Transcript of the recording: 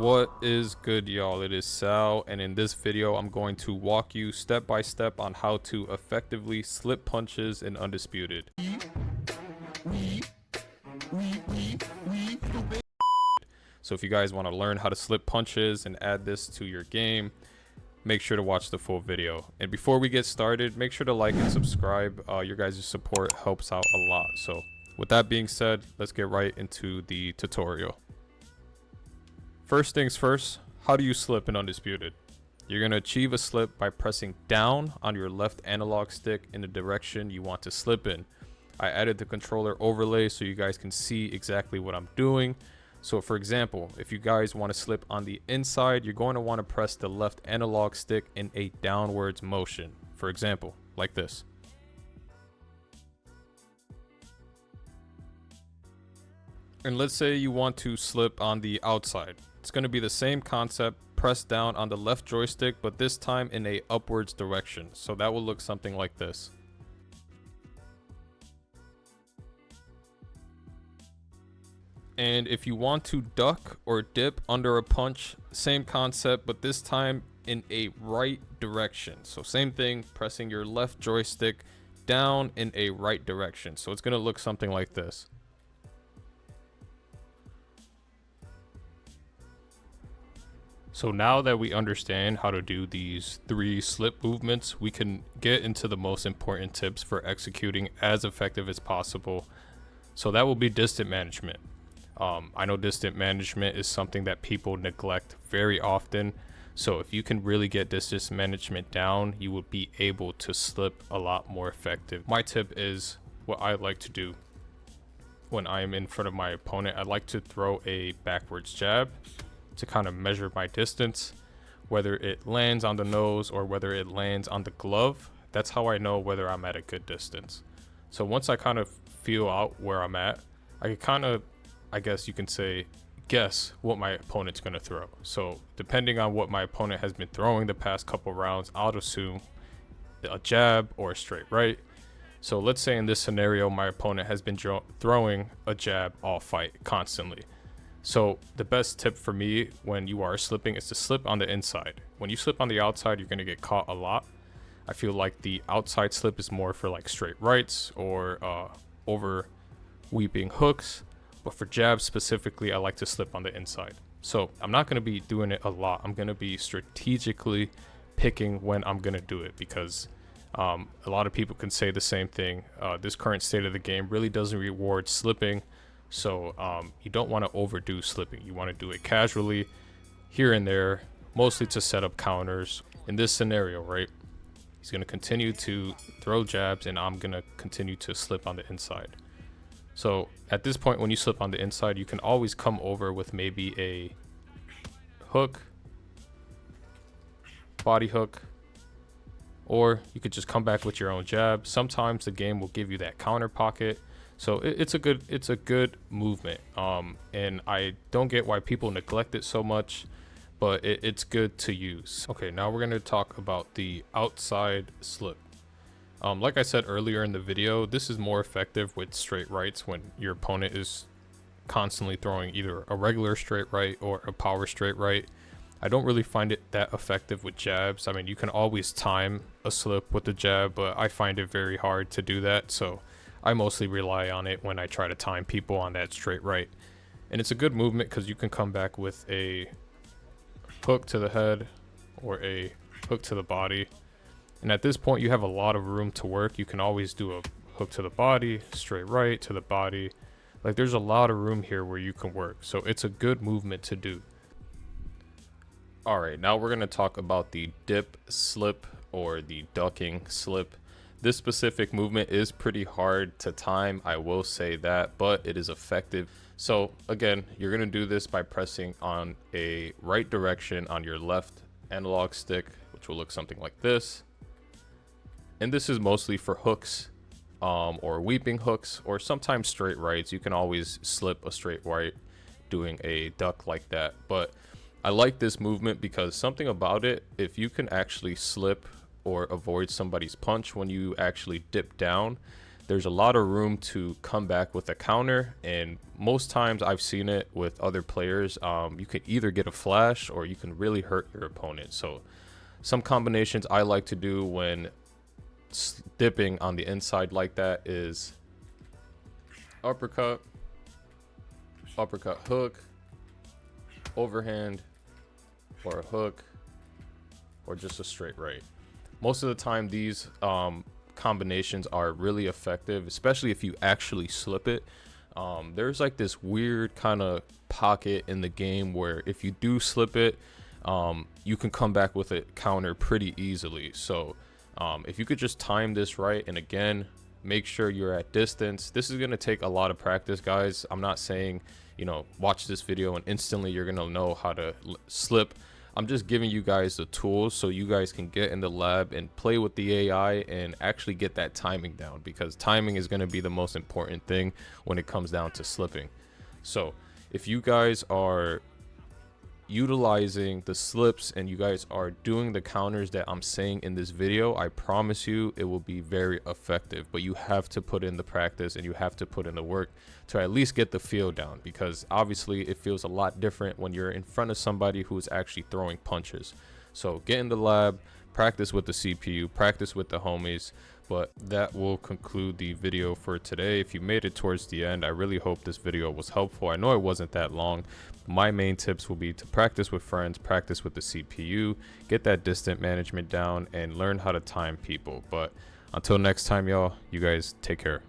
What is good, y'all? It is Sal, and in this video I'm going to walk you step by step on how to effectively slip punches in Undisputed. So if you guys want to learn how to slip punches and add this to your game, make sure to watch the full video. And before we get started, make sure to like and subscribe. Your guys' support helps out a lot. So with that being said, let's get right into the tutorial. First things first, how do you slip in Undisputed? You're going to achieve a slip by pressing down on your left analog stick in the direction you want to slip in. I added the controller overlay so you guys can see exactly what I'm doing. So for example, if you guys want to slip on the inside, you're going to want to press the left analog stick in a downwards motion. For example, like this. And let's say you want to slip on the outside. It's going to be the same concept, press down on the left joystick, but this time in a upwards direction. So that will look something like this. And if you want to duck or dip under a punch, same concept, but this time in a right direction. So same thing, pressing your left joystick down in a right direction. So it's going to look something like this. So now that we understand how to do these 3 slip movements, we can get into the most important tips for executing as effective as possible. So that will be distant management. I know distant management is something that people neglect very often. So if you can really get distance management down, you will be able to slip a lot more effective. My tip is what I like to do when I'm in front of my opponent. I like to throw a backwards jab to kind of measure my distance, whether it lands on the nose or whether it lands on the glove. That's how I know whether I'm at a good distance. So once I kind of feel out where I'm at, I can kind of, I guess you can say, guess what my opponent's going to throw. So depending on what my opponent has been throwing the past couple rounds, I'll assume a jab or a straight right. So let's say in this scenario, my opponent has been throwing a jab all fight constantly. So the best tip for me when you are slipping is to slip on the inside. When you slip on the outside, you're going to get caught a lot. I feel like the outside slip is more for like straight rights or over weeping hooks. But for jabs specifically, I like to slip on the inside. So I'm not going to be doing it a lot. I'm going to be strategically picking when I'm going to do it because a lot of people can say the same thing. This current state of the game really doesn't reward slipping. So you don't want to overdo slipping. You want to do it casually here and there, mostly to set up counters. In this scenario, right, he's going to continue to throw jabs and I'm going to continue to slip on the inside. So at this point, when you slip on the inside, you can always come over with maybe a hook, body hook, or you could just come back with your own jab. Sometimes the game will give you that counter pocket. So it's a good movement, and I don't get why people neglect it so much, but it's good to use. Okay, now we're going to talk about the outside slip. Like I said earlier in the video, this is more effective with straight rights when your opponent is constantly throwing either a regular straight right or a power straight right. I don't really find it that effective with jabs. I mean, you can always time a slip with the jab, but I find it very hard to do that. So I mostly rely on it when I try to time people on that straight right. And it's a good movement because you can come back with a hook to the head or a hook to the body. And at this point, you have a lot of room to work. You can always do a hook to the body, straight right to the body. Like there's a lot of room here where you can work. So it's a good movement to do. All right, now we're going to talk about the dip slip or the ducking slip. This specific movement is pretty hard to time, I will say that, but it is effective. So again, you're going to do this by pressing on a right direction on your left analog stick, which will look something like this. And this is mostly for hooks or weeping hooks or sometimes straight rights. You can always slip a straight right doing a duck like that. But I like this movement because something about it, if you can actually slip or avoid somebody's punch when you actually dip down, there's a lot of room to come back with a counter, and most times I've seen it with other players. You can either get a flash or you can really hurt your opponent. So some combinations I like to do when dipping on the inside like that is uppercut, uppercut hook, overhand, or a hook, or just a straight right. Most of the time these combinations are really effective, especially if you actually slip it. There's like this weird kind of pocket in the game where if you do slip it, you can come back with a counter pretty easily. So if you could just time this right, and again, make sure you're at distance. This is going to take a lot of practice, guys. I'm not saying, you know, watch this video and instantly you're going to know how to slip. I'm just giving you guys the tools so you guys can get in the lab and play with the AI and actually get that timing down, because timing is going to be the most important thing when it comes down to slipping. So if you guys are utilizing the slips and you guys are doing the counters that I'm saying in this video, I promise you it will be very effective. But you have to put in the practice and you have to put in the work to at least get the feel down, because obviously it feels a lot different when you're in front of somebody who's actually throwing punches. So get in the lab, practice with the CPU, practice with the homies. But that will conclude the video for today. If you made it towards the end, I really hope this video was helpful. I know it wasn't that long. My main tips will be to practice with friends, practice with the CPU, get that distant management down, and learn how to time people. But until next time, y'all, you guys take care.